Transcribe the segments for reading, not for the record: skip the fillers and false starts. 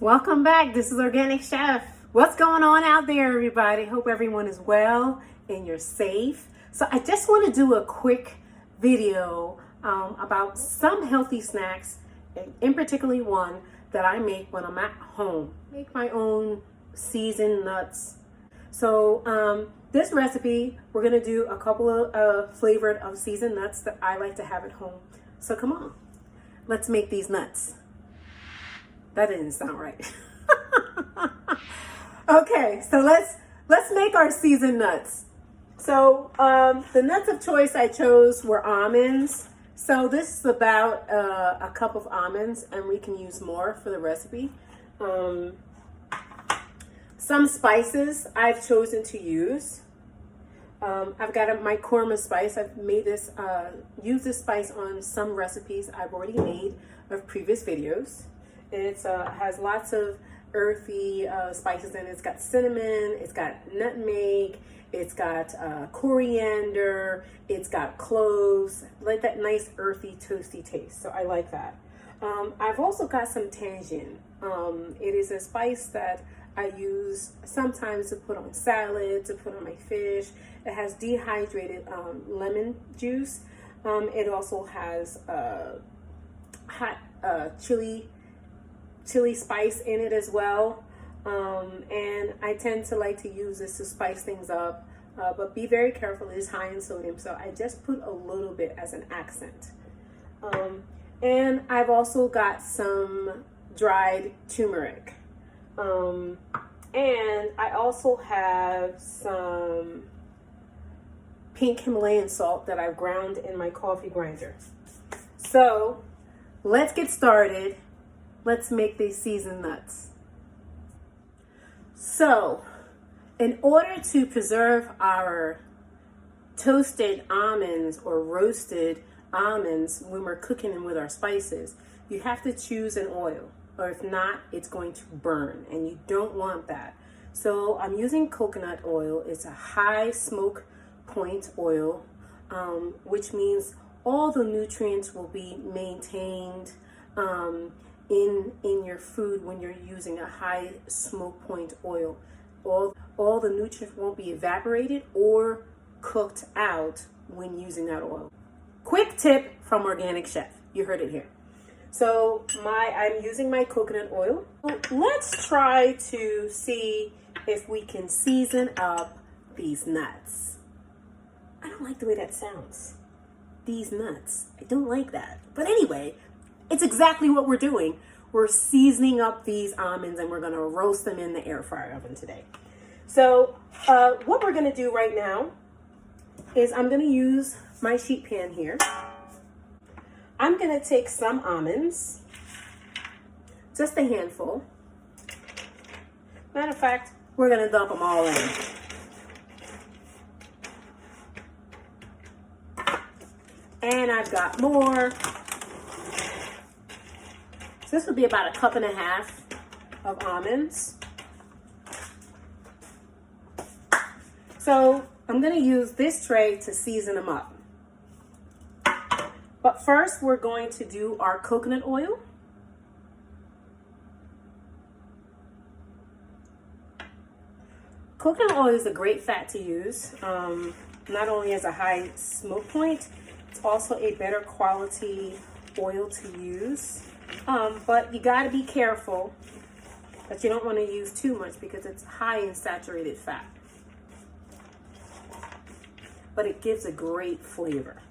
Welcome back. This is Organic Chef. What's going on out there, everybody? Hope everyone is well and you're safe. So I just want to do a quick video about some healthy snacks, and in particularly one that I make when I'm at home. Make my own seasoned nuts. So this recipe, we're going to do a couple of flavored of seasoned nuts that I like to have at home. So come on, let's make these nuts. That didn't sound right. Okay, so let's make our seasoned nuts. So the nuts of choice I chose were almonds. So this is about a cup of almonds, and we can use more for the recipe. Some spices I've chosen to use. I've got my korma spice. I've made this, used this spice on some recipes I've already made of previous videos. It has lots of earthy spices in it. It's got cinnamon, it's got nutmeg, it's got coriander, it's got cloves, like that nice earthy, toasty taste. So I like that. I've also got some tangerine. It is a spice that I use sometimes to put on salad, to put on my fish. It has dehydrated lemon juice. It also has hot chili spice in it as well, and I tend to like to use this to spice things up, but be very careful, it is high in sodium, so I just put a little bit as an accent. And I've also got some dried turmeric, and I also have some pink Himalayan salt that I've ground in my coffee grinder. So let's get started. Let's make these seasoned nuts. So, in order to preserve our toasted almonds or roasted almonds when we're cooking them with our spices, you have to choose an oil, or if not, it's going to burn, and you don't want that. So I'm using coconut oil. It's a high smoke point oil, which means all the nutrients will be maintained in your food when you're using a high smoke point oil. All the nutrients won't be evaporated or cooked out when using that oil. Quick tip from Organic Chef. You heard it here. So I'm using my coconut oil. Let's try to see if we can season up these nuts. I don't like the way that sounds. These nuts. I don't like that. But anyway, it's exactly what we're doing. We're seasoning up these almonds, and we're going to roast them in the air fryer oven today. So what we're going to do right now is I'm going to use my sheet pan here. I'm going to take some almonds, just a handful. Matter of fact, we're going to dump them all in. And I've got more. So this would be about 1.5 cups of almonds. So I'm going to use this tray to season them up. But first, we're going to do our coconut oil. Coconut oil is a great fat to use. Not only as a high smoke point, it's also a better quality oil to use. But you got to be careful that you don't want to use too much because it's high in saturated fat. But it gives a great flavor.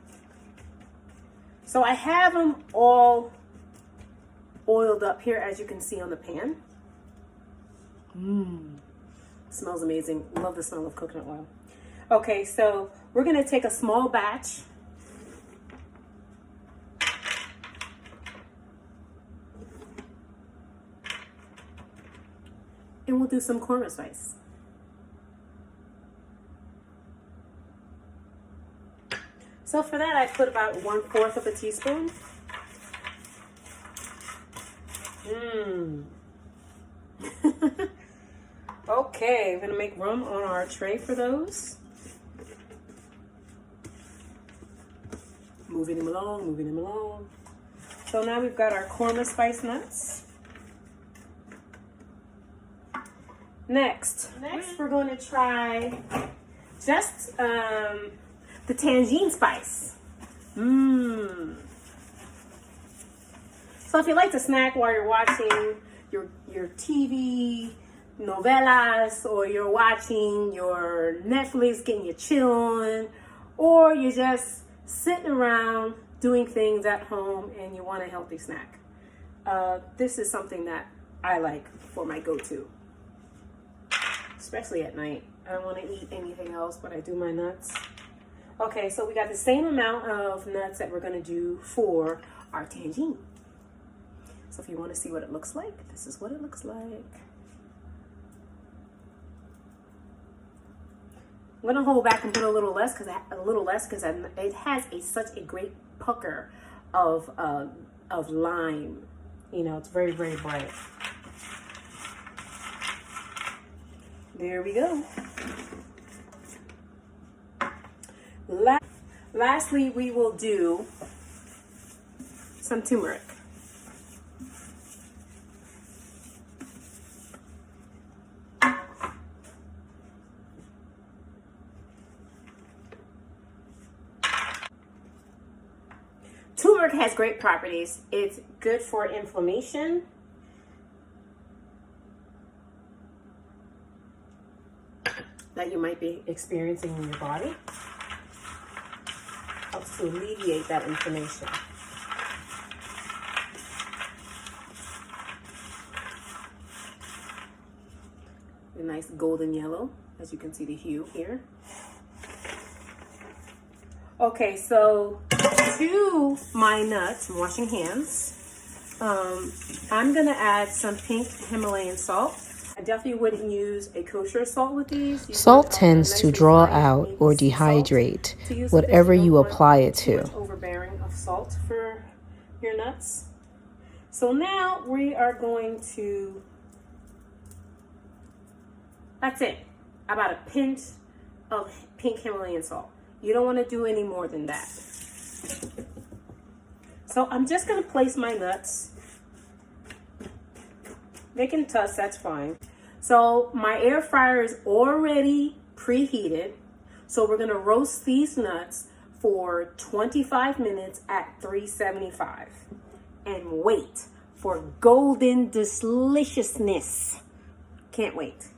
So I have them all oiled up here, as you can see on the pan. Smells amazing. Love the smell of coconut oil. Okay, so we're going to take a small batch. And we'll do some korma spice. So for that, I put about 1/4 teaspoon. Okay, we're gonna make room on our tray for those. Moving them along, moving them along. So now we've got our korma spice nuts. Next we're going to try just the tangine spice. So if you like to snack while you're watching your TV novelas, or you're watching your Netflix, getting your chill on, or you're just sitting around doing things at home and you want a healthy snack, this is something that I like for my go-to, especially at night. I don't want to eat anything else, but I do my nuts. Okay, so we got the same amount of nuts that we're going to do for our tangine. So if you want to see what it looks like, this is what it looks like. I'm going to hold back and put a little less because it has such a great pucker of lime. You know, it's very, very bright. There we go. Lastly, we will do some turmeric. Turmeric has great properties. It's good for inflammation. That you might be experiencing in your body. Helps to alleviate that inflammation. A nice golden yellow, as you can see the hue here. Okay, so to my nuts, I'm washing hands. I'm gonna add some pink Himalayan salt. I definitely wouldn't use a kosher salt with these. Salt tends to draw out or dehydrate whatever you apply it to. Too much overbearing of salt for your nuts. So now we are going to, that's it, about a pinch of pink Himalayan salt. You don't want to do any more than that. So I'm just going to place my nuts. They can touch, that's fine. So my air fryer is already preheated. So we're going to roast these nuts for 25 minutes at 375 and wait for golden deliciousness. Can't wait.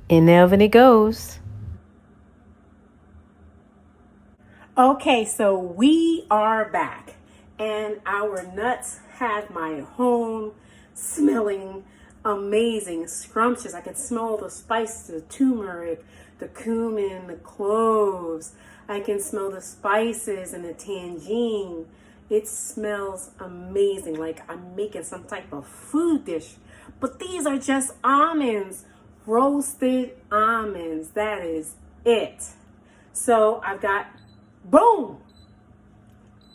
In the oven it goes. Okay, so we are back and our nuts have my home smelling amazing, scrumptious. I can smell the spices, the turmeric, the cumin, the cloves. I can smell the spices and the tangine. It smells amazing, like I'm making some type of food dish. But these are just almonds, roasted almonds. That is it. So I've got, boom,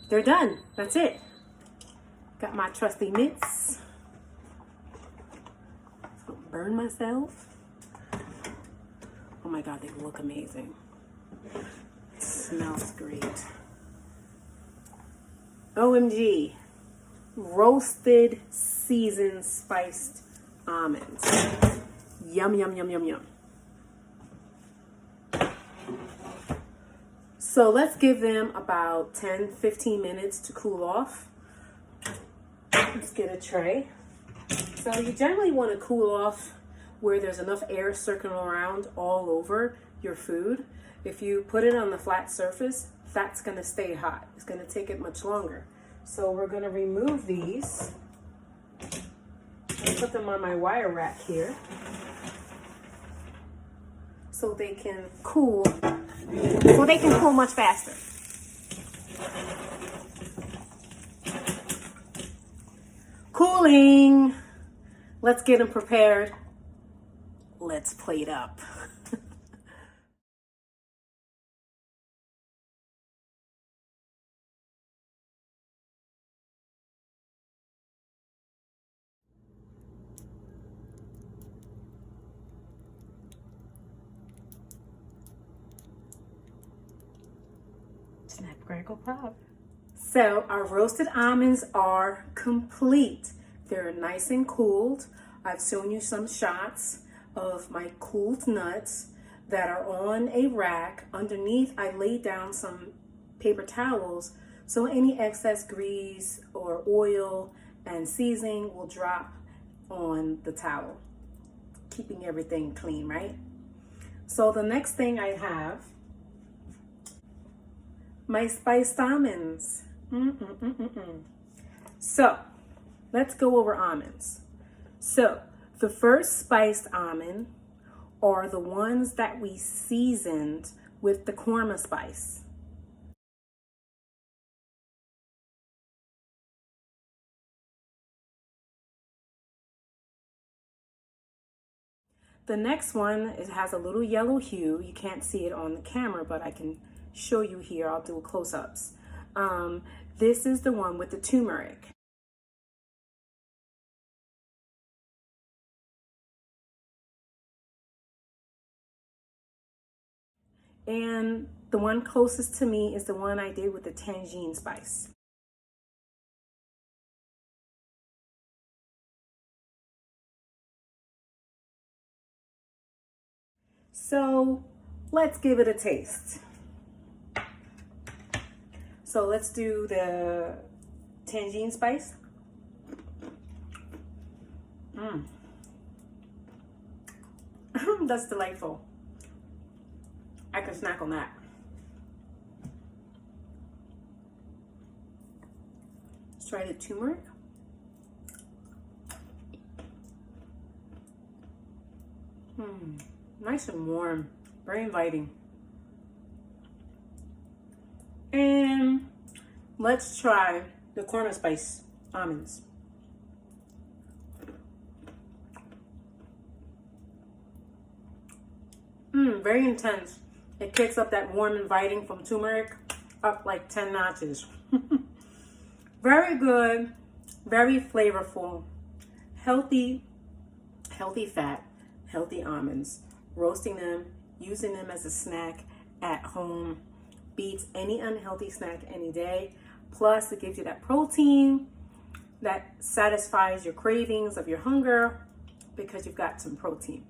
they're done. That's it. Got my trusty mitts. Burn myself. Oh my God, they look amazing. It smells great. OMG. Roasted, seasoned, spiced almonds. Yum, yum, yum, yum, yum. So let's give them about 10-15 minutes to cool off. Let's get a tray. So you generally want to cool off where there's enough air circling around all over your food. If you put it on the flat surface, that's going to stay hot. It's going to take it much longer. So we're going to remove these and put them on my wire rack here so they can cool. So they can cool much faster. Cooling. Let's get them prepared. Let's plate up. Snap, crackle, pop. So our roasted almonds are complete. They're nice and cooled. I've shown you some shots of my cooled nuts that are on a rack. Underneath, I laid down some paper towels so any excess grease or oil and seasoning will drop on the towel, keeping everything clean, right? So the next thing I have, my spiced almonds. So let's go over almonds. So the first spiced almond are the ones that we seasoned with the korma spice. The next one, it has a little yellow hue. You can't see it on the camera, but I can show you here. I'll do close-ups. This is the one with the turmeric. And the one closest to me is the one I did with the tangine spice. So let's give it a taste. So let's do the tangine spice. That's delightful. I can snack on that. Let's try the turmeric. Nice and warm, very inviting. And let's try the korma spice almonds. Very intense. It kicks up that warm inviting from turmeric up like 10 notches. Very good, very flavorful, healthy fat, healthy almonds. Roasting them, using them as a snack at home beats any unhealthy snack any day. Plus, it gives you that protein that satisfies your cravings of your hunger because you've got some protein.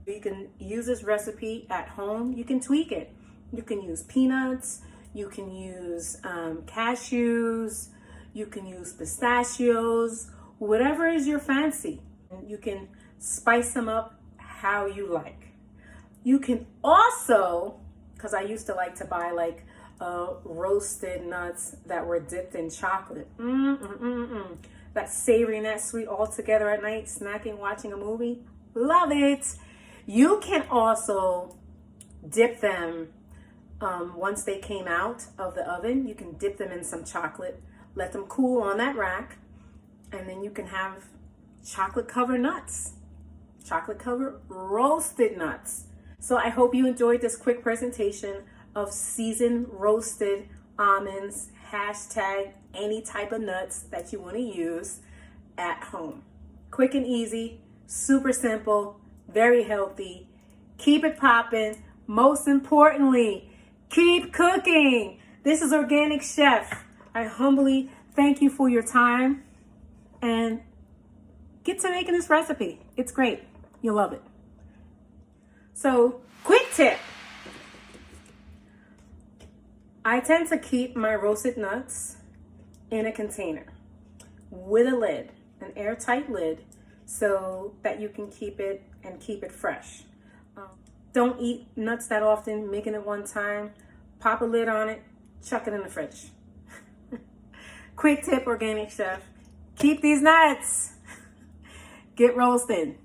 You can use this recipe at home. You can tweak it. You can use peanuts. You can use cashews. You can use pistachios. Whatever is your fancy. You can spice them up how you like. You can also, because I used to like to buy like roasted nuts that were dipped in chocolate. That savory and that sweet all together at night, snacking, watching a movie. Love it. You can also dip them once they came out of the oven. You can dip them in some chocolate, let them cool on that rack, and then you can have chocolate covered nuts, chocolate covered roasted nuts. So I hope you enjoyed this quick presentation of seasoned roasted almonds, hashtag any type of nuts that you want to use at home. Quick and easy, super simple, very healthy. Keep it popping. Most importantly, keep cooking. This is Organic Chef. I humbly thank you for your time and get to making this recipe. It's great. You'll love it. So, quick tip. I tend to keep my roasted nuts in a container with a lid, an airtight lid, so that you can keep it and keep it fresh. Don't eat nuts that often, making it one time, pop a lid on it, chuck it in the fridge. Quick tip, Organic Chef. Keep these nuts. Get roasted.